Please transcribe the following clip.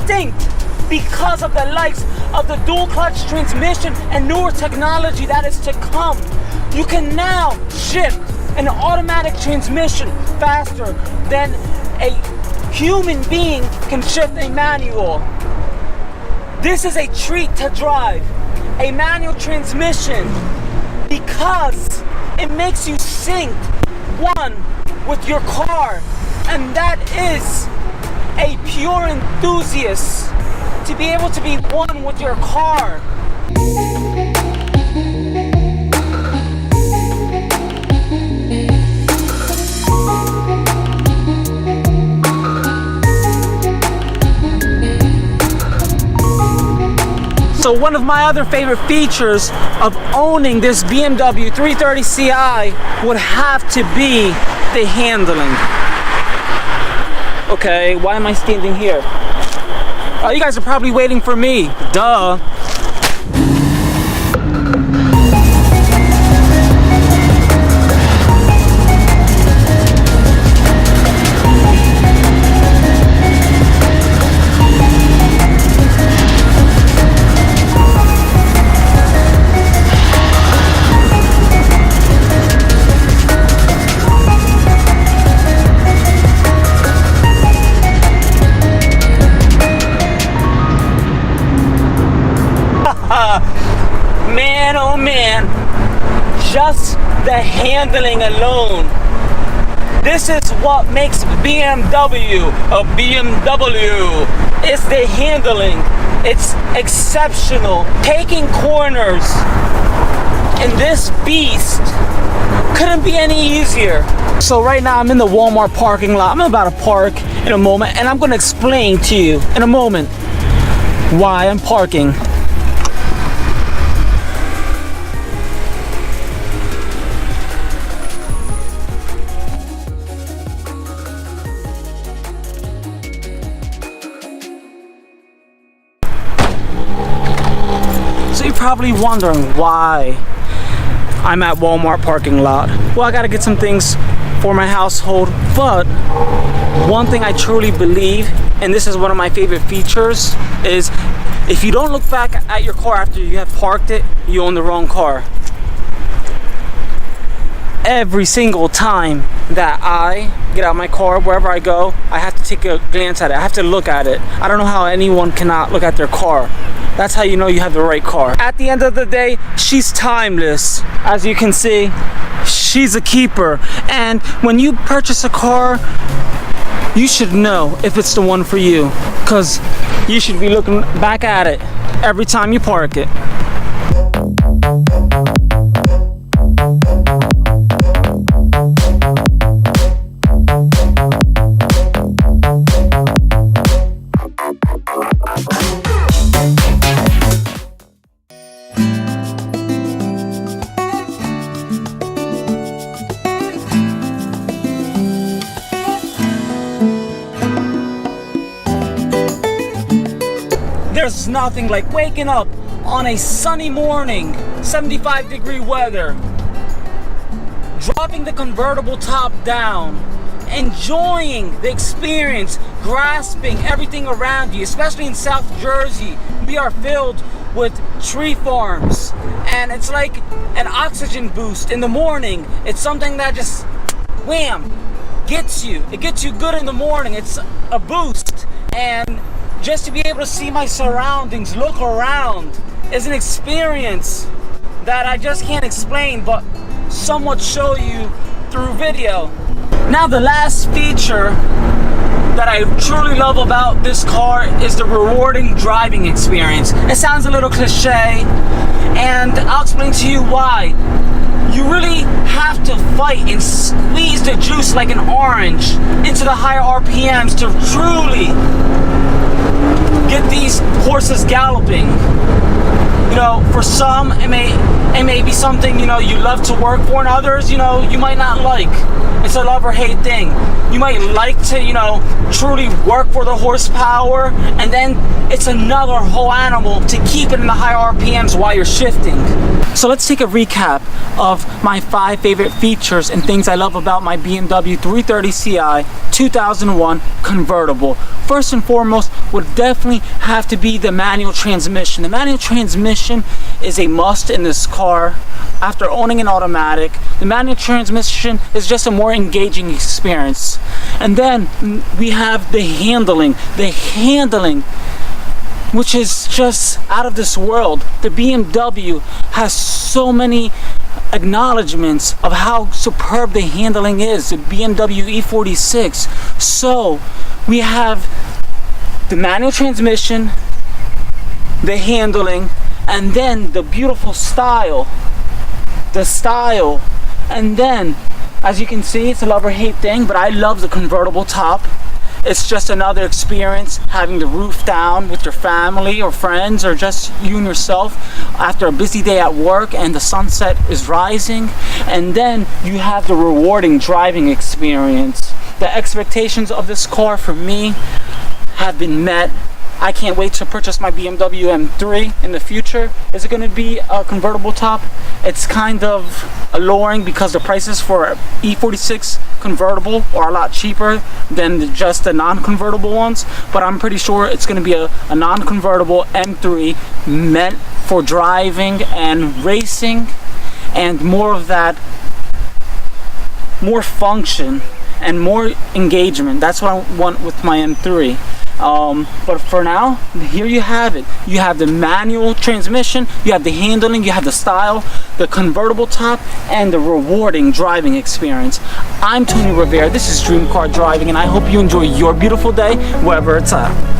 distinct because of the likes of the dual clutch transmission and newer technology that is to come. You can now shift an automatic transmission faster than a human being can shift a manual. This is a treat to drive a manual transmission because it makes you sync one with your car, and that is a pure enthusiast to be able to be one with your car. So one of my other favorite features of owning this BMW 330 Ci would have to be the handling. Okay, why am I standing here? Oh, you guys are probably waiting for me. Duh. Man, oh man, just the handling alone. This is what makes BMW a BMW. It's the handling. It's exceptional. Taking corners in this beast couldn't be any easier. So right now I'm in the Walmart parking lot. I'm about to park in a moment, and I'm going to explain to you in a moment why I'm parking. Probably wondering why I'm at Walmart parking lot. Well, I gotta get some things for my household, but one thing I truly believe, and this is one of my favorite features, is if you don't look back at your car after you have parked it, you own the wrong car. Every single time that I get out of my car, wherever I go, I have to take a glance at it. I have to look at it. I don't know how anyone cannot look at their car. That's how you know you have the right car. At the end of the day, she's timeless. As you can see, she's a keeper. And when you purchase a car, you should know if it's the one for you, because you should be looking back at it every time you park it. There's nothing like waking up on a sunny morning, 75-degree weather, dropping the convertible top down, enjoying the experience, grasping everything around you. Especially in South Jersey, we are filled with tree farms, and it's like an oxygen boost in the morning. It's something that just, wham, gets you. It gets you good in the morning. It's a boost. And just to be able to see my surroundings, look around, is an experience that I just can't explain, but somewhat show you through video. Now, the last feature that I truly love about this car is the rewarding driving experience. It sounds a little cliche, and I'll explain to you why. You really have to fight and squeeze the juice like an orange into the higher RPMs to truly get these horses galloping. You know, for some it may be something, you know, you love to work for, and others, you know, you might not like. It's a love or hate thing. You might like to, you know, truly work for the horsepower and then it's another whole animal to keep it in the high RPMs while you're shifting. So let's take a recap of my 5 favorite features and things I love about my BMW 330 Ci 2001 convertible. First and foremost would definitely have to be the manual transmission. The manual transmission is a must in this car. After owning an automatic, the manual transmission is just a more engaging experience. And then we have the handling, which is just out of this world. The BMW has so many acknowledgements of how superb the handling is, the BMW e46. So we have the manual transmission, the handling, and then the beautiful style. And then, as you can see, it's a love or hate thing, but I love the convertible top. It's just another experience having the roof down with your family or friends, or just you and yourself after a busy day at work and the sunset is rising. And then you have the rewarding driving experience. The expectations of this car for me have been met. I can't wait to purchase my BMW M3 in the future. Is it going to be a convertible top? It's kind of alluring because the prices for E46 convertible are a lot cheaper than just the non-convertible ones, but I'm pretty sure it's going to be a non-convertible M3 meant for driving and racing, and more of that, more function and more engagement. That's what I want with my M3. But for now, here you have it. You have the manual transmission, you have the handling, you have the style, the convertible top, and the rewarding driving experience. I'm Tony Rivera, this is Dream Car Driving, and I hope you enjoy your beautiful day wherever it's at.